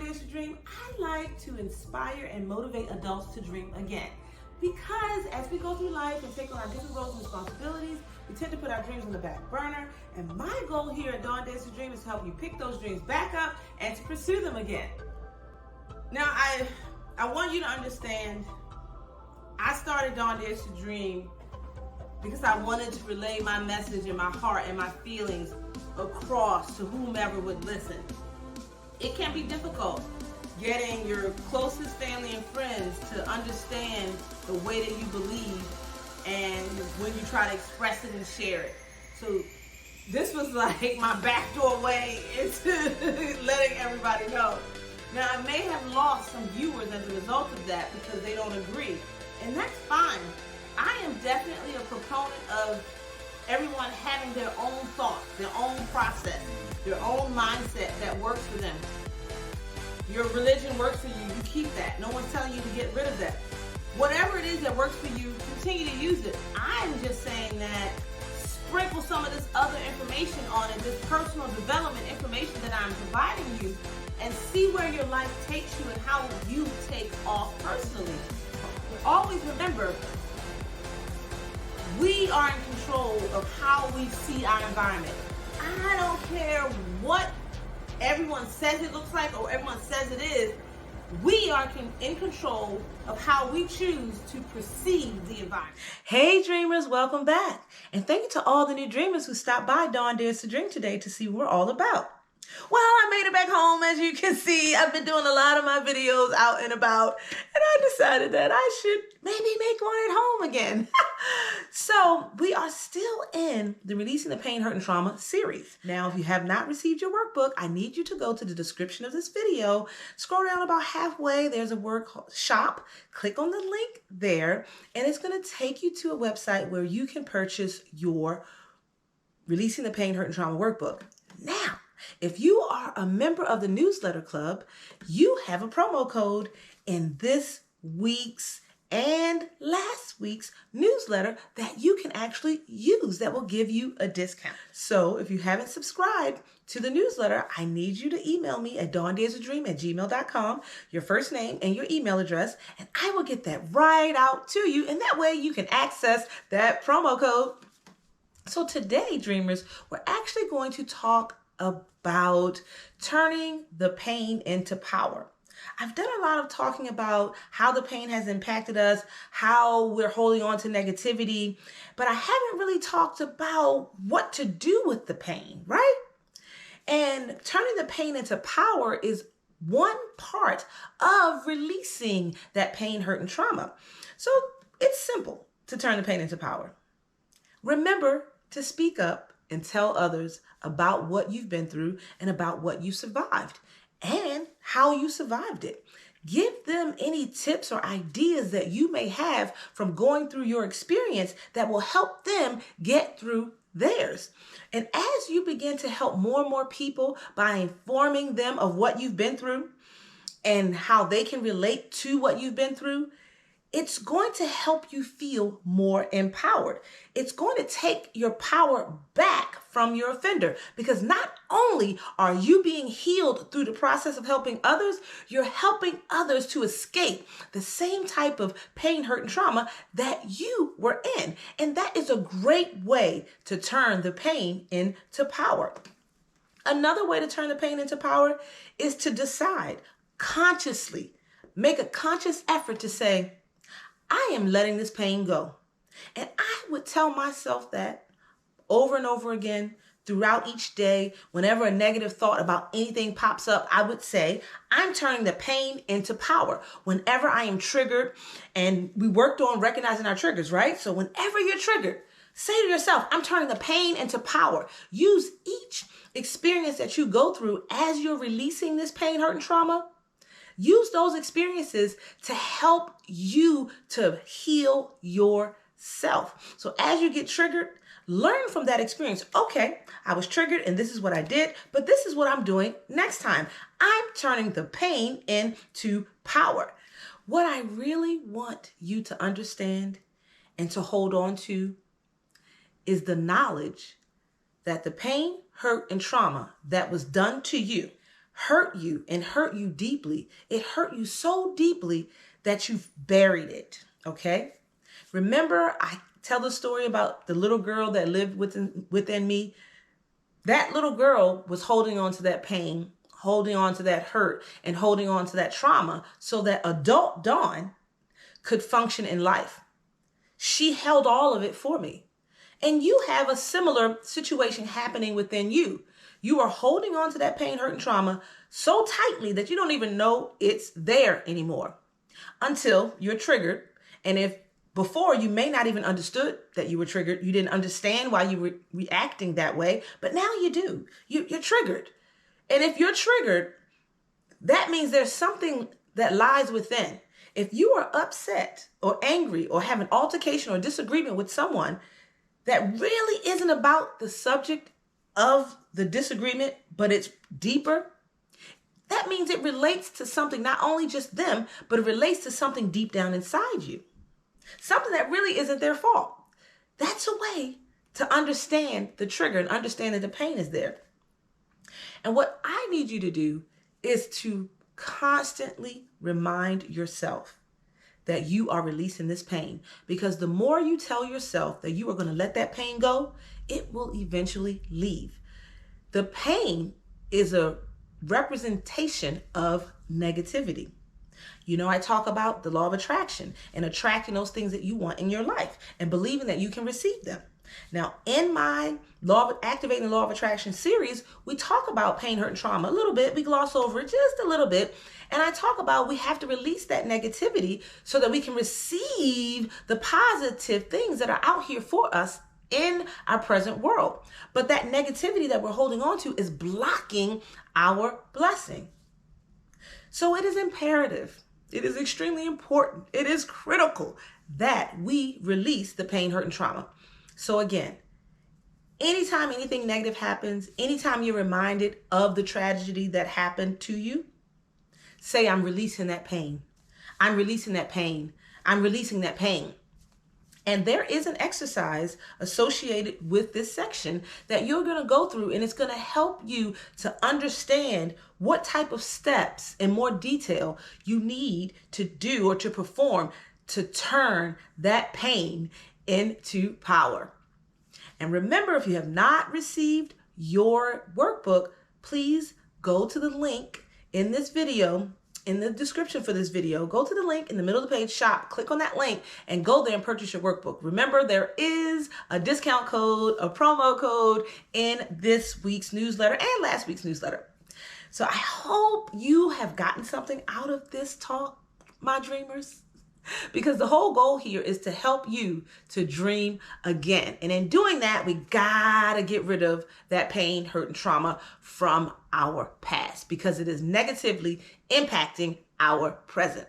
Dare to Dream, I like to inspire and motivate adults to dream again. Because as we go through life and take on our different roles and responsibilities, we tend to put our dreams on the back burner. And my goal here at Dawn Dares to Dream is to help you pick those dreams back up and to pursue them again. Now, I want you to understand, I started Dawn Dares to Dream because I wanted to relay my message and my heart and my feelings across to whomever would listen. It can be difficult getting your closest family and friends to understand the way that you believe and when you try to express it and share it. So this was like my backdoor way into letting everybody know. Now, I may have lost some viewers as a result of that because they don't agree, and that's fine. I am definitely a proponent of everyone having their own thoughts, their own process, their own mindset that works for them. Your religion works for you, you keep that. No one's telling you to get rid of that. Whatever it is that works for you, continue to use it. I'm just saying that sprinkle some of this other information on it, this personal development information that I'm providing you, and see where your life takes you and how you take off personally. Always remember, we are in control of how we see our environment. I don't care what everyone says it looks like or everyone says it is. We are in control of how we choose to perceive the environment. Hey dreamers, welcome back. And thank you to all the new dreamers who stopped by Dawn Dares to Dream today to see what we're all about. Well, I made it back home. As you can see, I've been doing a lot of my videos out and about, and I decided that I should maybe make one at home again. So we are still in the Releasing the Pain, Hurt, and Trauma series. Now, if you have not received your workbook, I need you to go to the description of this video, scroll down about halfway, there's a workshop, click on the link there, and it's going to take you to a website where you can purchase your Releasing the Pain, Hurt, and Trauma workbook. Now, if you are a member of the newsletter club, you have a promo code in this week's and last week's newsletter that you can actually use that will give you a discount. So if you haven't subscribed to the newsletter, I need you to email me at dawndaresofdream@gmail.com, your first name and your email address, and I will get that right out to you. And that way you can access that promo code. So today, dreamers, we're actually going to talk about turning the pain into power. I've done a lot of talking about how the pain has impacted us, how we're holding on to negativity, but I haven't really talked about what to do with the pain, right? And turning the pain into power is one part of releasing that pain, hurt, and trauma. So it's simple to turn the pain into power. Remember to speak up and tell others about what you've been through and about what you survived and how you survived it. Give them any tips or ideas that you may have from going through your experience that will help them get through theirs. And as you begin to help more and more people by informing them of what you've been through and how they can relate to what you've been through, it's going to help you feel more empowered. It's going to take your power back from your offender, because not only are you being healed through the process of helping others, you're helping others to escape the same type of pain, hurt, and trauma that you were in. And that is a great way to turn the pain into power. Another way to turn the pain into power is to decide consciously, make a conscious effort to say, I am letting this pain go. And I would tell myself that over and over again throughout each day. Whenever a negative thought about anything pops up, I would say, I'm turning the pain into power. Whenever I am triggered, and we worked on recognizing our triggers, right? So whenever you're triggered, say to yourself, I'm turning the pain into power. Use each experience that you go through as you're releasing this pain, hurt, and trauma. Use those experiences to help you to heal yourself. So as you get triggered, learn from that experience. Okay, I was triggered and this is what I did, but this is what I'm doing next time. I'm turning the pain into power. What I really want you to understand and to hold on to is the knowledge that the pain, hurt, and trauma that was done to you hurt you and hurt you deeply. It hurt you so deeply that you've buried it, okay? Remember, I tell the story about the little girl that lived within me. That little girl was holding on to that pain, holding on to that hurt, and holding on to that trauma so that adult Dawn could function in life. She held all of it for me. And you have a similar situation happening within you. You are holding on to that pain, hurt, and trauma so tightly that you don't even know it's there anymore until you're triggered. And if before you may not even understood that you were triggered, you didn't understand why you were reacting that way, but now you do. You're triggered. And if you're triggered, that means there's something that lies within. If you are upset or angry or have an altercation or disagreement with someone that really isn't about the subject of the disagreement, but it's deeper, that means it relates to something, not only just them, but it relates to something deep down inside you. Something that really isn't their fault. That's a way to understand the trigger and understand that the pain is there. And what I need you to do is to constantly remind yourself that you are releasing this pain. Because the more you tell yourself that you are going to let that pain go, it will eventually leave. The pain is a representation of negativity. You know, I talk about the law of attraction and attracting those things that you want in your life and believing that you can receive them. Now, in my Activating the Law of Attraction series, we talk about pain, hurt, and trauma a little bit. We gloss over it just a little bit. And I talk about we have to release that negativity so that we can receive the positive things that are out here for us in our present world. But that negativity that we're holding on to is blocking our blessing. So it is imperative. It is extremely important. It is critical that we release the pain, hurt, and trauma. So again, anytime anything negative happens, anytime you're reminded of the tragedy that happened to you, say, I'm releasing that pain. I'm releasing that pain. I'm releasing that pain. And there is an exercise associated with this section that you're going to go through, and it's going to help you to understand what type of steps in more detail you need to do or to perform to turn that pain into power. And remember, if you have not received your workbook, please go to the link in this video, in the description for this video. Go to the link in the middle of the page, shop, click on that link and go there and purchase your workbook. Remember, there is a discount code, a promo code in this week's newsletter and last week's newsletter. So I hope you have gotten something out of this talk, my dreamers. Because the whole goal here is to help you to dream again. And in doing that, we gotta get rid of that pain, hurt, and trauma from our past because it is negatively impacting our present.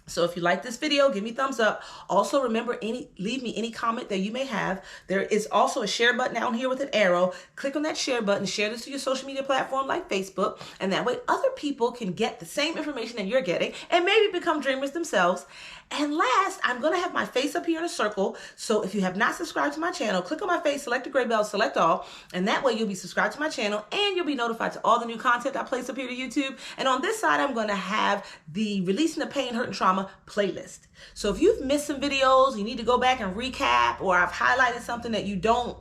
So if you like this video, give me a thumbs up. Also, remember, leave me any comment that you may have. There is also a share button down here with an arrow. Click on that share button, share this to your social media platform like Facebook, and that way other people can get the same information that you're getting and maybe become dreamers themselves. And last, I'm going to have my face up here in a circle. So if you have not subscribed to my channel, click on my face, select the gray bell, select all, and that way you'll be subscribed to my channel and you'll be notified to all the new content I place up here to YouTube. And on this side, I'm going to have the Releasing the Pain, Hurt, and Trauma playlist. So if you've missed some videos, you need to go back and recap, or I've highlighted something that you don't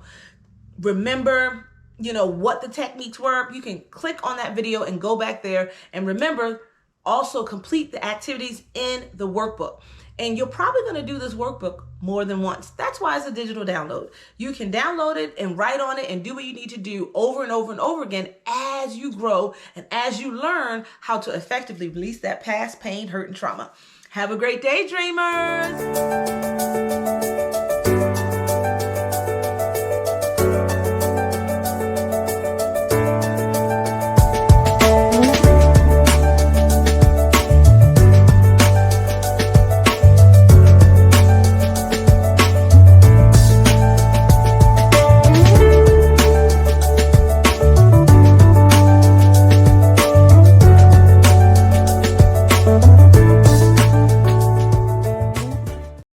remember, what the techniques were, you can click on that video and go back there. And remember, also complete the activities in the workbook. And you're probably going to do this workbook more than once. That's why it's a digital download. You can download it and write on it and do what you need to do over and over and over again as you grow and as you learn how to effectively release that past pain, hurt, and trauma. Have a great day, dreamers.